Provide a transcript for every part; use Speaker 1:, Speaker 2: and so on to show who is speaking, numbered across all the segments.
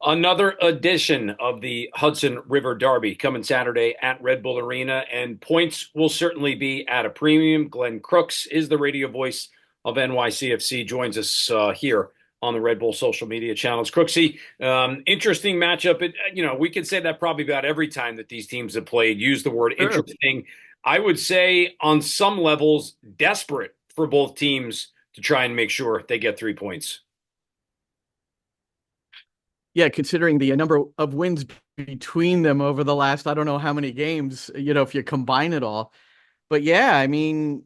Speaker 1: Another edition of the Hudson River Derby coming Saturday at Red Bull Arena, and points will certainly be at a premium. Glenn Crooks is the radio voice of NYCFC, joins us here on the Red Bull social media channels. Crooksy, interesting matchup. We could say that probably about every time that these teams have played. Use the word
Speaker 2: Sure.
Speaker 1: interesting. I would say on some levels, desperate for both teams to try and make sure they get 3 points.
Speaker 2: Yeah, considering the number of wins between them over the last, I don't know how many games, if you combine it all. But yeah, I mean,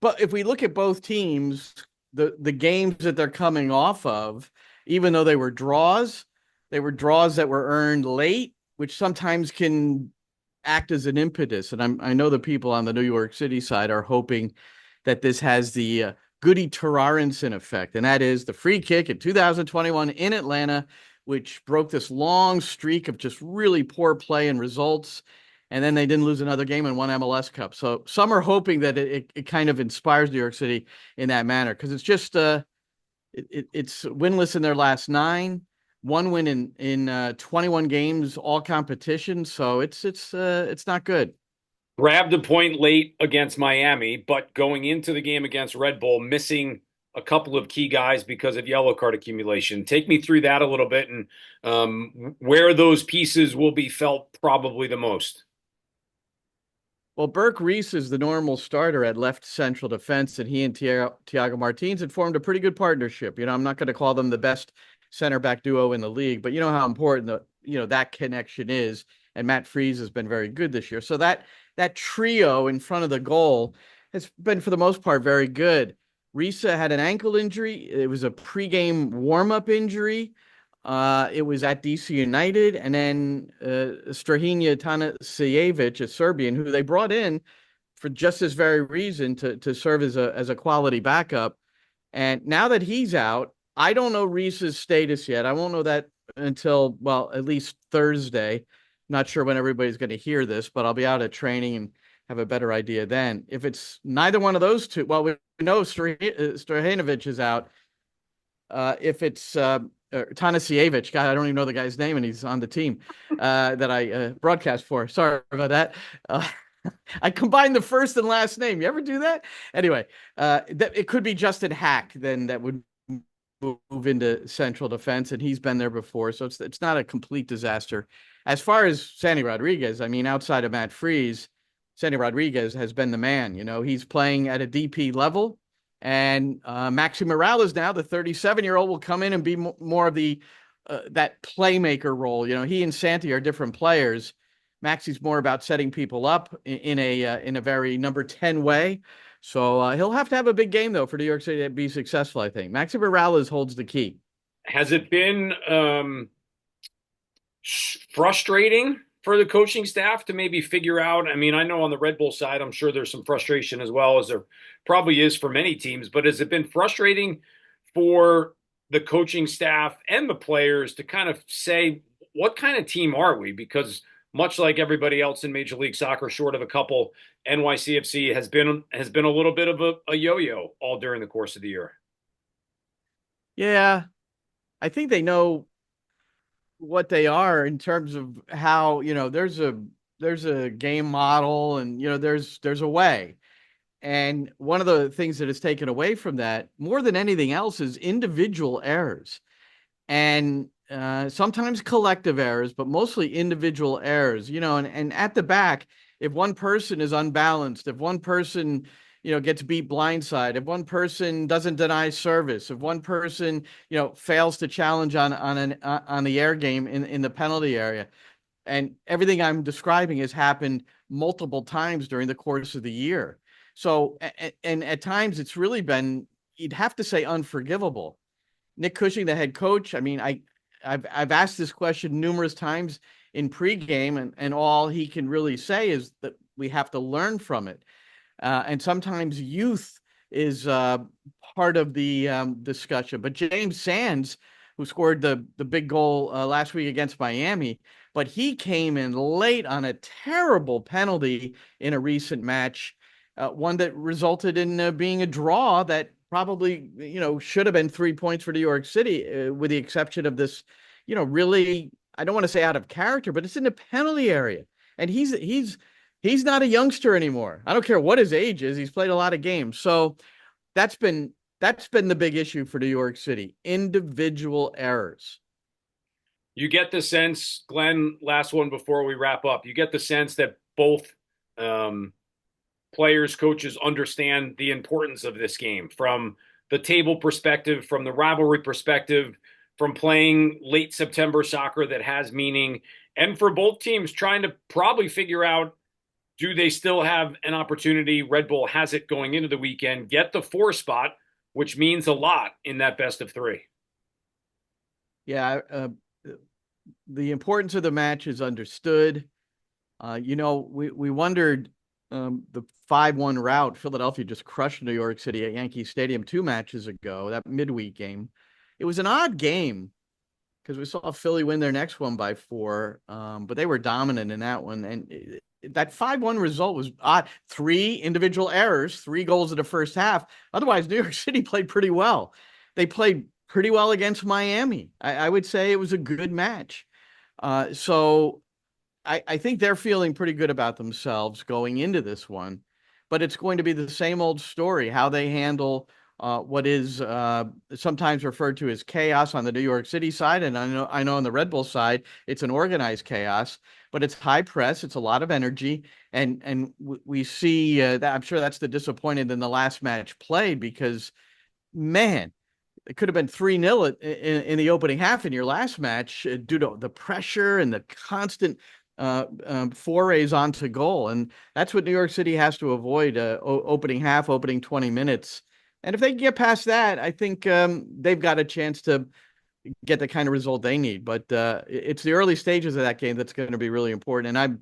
Speaker 2: but if we look at both teams, the games that they're coming off of, even though they were draws that were earned late, which sometimes can act as an impetus. And I know the people on the New York City side are hoping that this has the Goody Tararenson effect, and that is the free kick in 2021 in Atlanta, which broke this long streak of just really poor play and results. And then they didn't lose another game and won MLS Cup. So some are hoping that it kind of inspires New York City in that manner, because it's just it's winless in their last nine, one win in 21 games, all competitions. So it's not good.
Speaker 1: Grabbed a point late against Miami, but going into the game against Red Bull, missing a couple of key guys because of yellow card accumulation. Take me through that a little bit and where those pieces will be felt probably the most.
Speaker 2: Well, Burke Reese is the normal starter at left central defense, and he and Thiago Martins had formed a pretty good partnership. I'm not going to call them the best center back duo in the league, but you know how important that connection is. And Matt Freese has been very good this year. So that trio in front of the goal has been, for the most part, very good. Risa had an ankle injury. It was a pregame warm-up injury. It was at DC United, and then Strahinja Tanasijevic, a Serbian, who they brought in for just this very reason, to serve as a quality backup. And now that he's out, I don't know Reese's status yet. I won't know that until, well, at least Thursday. Not sure when everybody's going to hear this, but I'll be out at training and have a better idea then. If it's neither one of those two, well, we know Strahinovic is out. If it's Tanasijevic, God, I don't even know the guy's name, and he's on the team that I broadcast for. Sorry about that. I combined the first and last name. You ever do that? Anyway, it could be Justin Hack then that would move into central defense, and he's been there before, so it's not a complete disaster. As far as Sandy Rodriguez, I mean, outside of Matt Freese, Sandy Rodriguez has been the man. He's playing at a DP level. And Maxi Morales now, the 37-year-old, will come in and be more of the that playmaker role. He and Santi are different players. Maxi's more about setting people up in a very number 10 way. So he'll have to have a big game, though, for New York City to be successful, I think. Maxi Morales holds the key.
Speaker 1: Has it been frustrating for the coaching staff to maybe figure out? I mean, I know on the Red Bull side, I'm sure there's some frustration as well, as there probably is for many teams, but has it been frustrating for the coaching staff and the players to kind of say, what kind of team are we? Because much like everybody else in Major League Soccer, short of a couple, NYCFC has been a little bit of a yo-yo all during the course of the year.
Speaker 2: Yeah, I think they know what they are in terms of how, there's a game model, and there's a way. And one of the things that is taken away from that more than anything else is individual errors, and sometimes collective errors, but mostly individual errors. And at the back, if one person is unbalanced, if one person gets beat blindside, if one person doesn't deny service, if one person fails to challenge on the air game in the penalty area, and everything I'm describing has happened multiple times during the course of the year. So, and at times it's really been, you'd have to say, unforgivable. Nick Cushing, the head coach, I mean, I've asked this question numerous times in pregame, and all he can really say is that we have to learn from it. And sometimes youth is part of the discussion. But James Sands, who scored the big goal last week against Miami, but he came in late on a terrible penalty in a recent match, one that resulted in being a draw that probably should have been 3 points for New York City, with the exception of this really, I don't want to say out of character, but it's in the penalty area. And he's not a youngster anymore. I don't care what his age is. He's played a lot of games. So that's been that's been the big issue for New York City. Individual errors.
Speaker 1: You get the sense, Glenn, last one before we wrap up, you get the sense that both um, players, coaches understand the importance of this game from the table perspective, from the rivalry perspective, from playing late September soccer that has meaning, and for both teams trying to probably figure out, do they still have an opportunity? Red Bull has it going into the weekend, get the 4 spot, which means a lot in that best of 3.
Speaker 2: Yeah, the importance of the match is understood. We wondered the 5-1 route. Philadelphia just crushed New York City at Yankee Stadium 2 matches ago, that midweek game. It was an odd game because we saw Philly win their next one by 4, but they were dominant in that one. And that 5-1 result was odd. 3 individual errors, 3 goals in the first half. Otherwise, New York City played pretty well. They played pretty well against Miami. I would say it was a good match. So I think they're feeling pretty good about themselves going into this one, but it's going to be the same old story, how they handle what is sometimes referred to as chaos on the New York City side. And I know on the Red Bull side, it's an organized chaos, but it's high press. It's a lot of energy. And we see that I'm sure that's the disappointed in the last match played because, man, it could have been 3-0 in the opening half in your last match due to the pressure and the constant forays onto goal. And that's what New York City has to avoid opening half, opening 20 minutes. And if they can get past that, I think they've got a chance to get the kind of result they need. But it's the early stages of that game that's going to be really important. And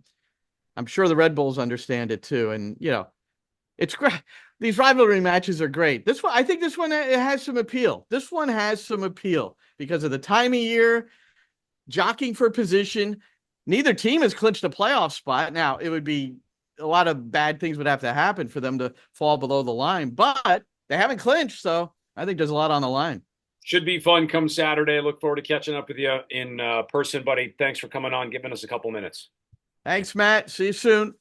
Speaker 2: I'm sure the Red Bulls understand it too. And, it's great. These rivalry matches are great. This one, I think this one it has some appeal. This one has some appeal because of the time of year, jockeying for position. Neither team has clinched a playoff spot. Now, it would be a lot of bad things would have to happen for them to fall below the line, but they haven't clinched. So I think there's a lot on the line.
Speaker 1: Should be fun come Saturday. Look forward to catching up with you in person, buddy. Thanks for coming on, giving us a couple minutes.
Speaker 2: Thanks, Matt. See you soon.